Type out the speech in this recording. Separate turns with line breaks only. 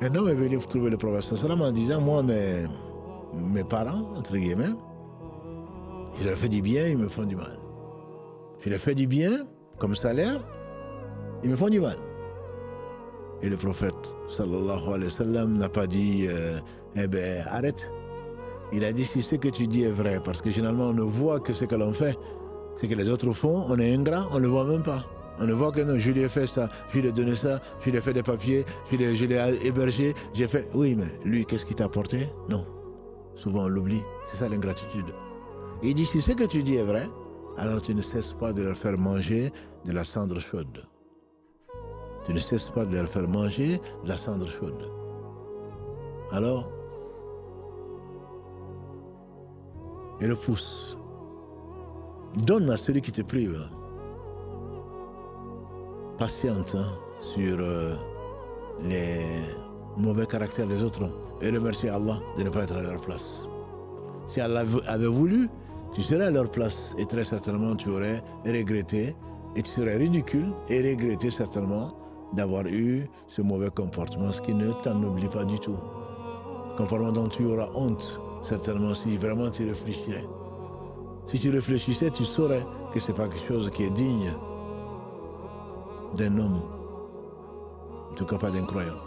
Un homme est venu trouver le prophète sallam en disant, moi, mes parents, entre guillemets, je leur fais du bien, ils me font du mal. Je leur fais du bien, comme salaire, ils me font du mal. Et le prophète, sallallahu alayhi wa sallam, n'a pas dit, eh ben, arrête. Il a dit, si ce que tu dis est vrai, parce que généralement, on ne voit que ce que l'on fait. Ce que les autres font, on est ingrat, on ne le voit même pas. On ne voit que non, je lui ai fait ça, je lui ai donné ça, je lui ai fait des papiers, je l'ai hébergé, j'ai fait... Oui, mais lui, qu'est-ce qu'il t'a apporté? Non. Souvent, on l'oublie. C'est ça l'ingratitude. Il dit, si ce que tu dis est vrai, alors tu ne cesses pas de leur faire manger de la cendre chaude. Tu ne cesses pas de leur faire manger de la cendre chaude. Alors, et le pouce. Donne à celui qui te prive. Patiente sur les mauvais caractères des autres et remercie Allah de ne pas être à leur place. Si Allah avait voulu, tu serais à leur place et très certainement tu aurais regretté et tu serais ridicule et regretté certainement d'avoir eu ce mauvais comportement, ce qui ne t'ennoblit pas du tout. Comportement dont tu auras honte, certainement, si vraiment tu réfléchirais. Si tu réfléchissais, tu saurais que ce n'est pas quelque chose qui est digne d'un homme, en tout cas pas d'un croyant.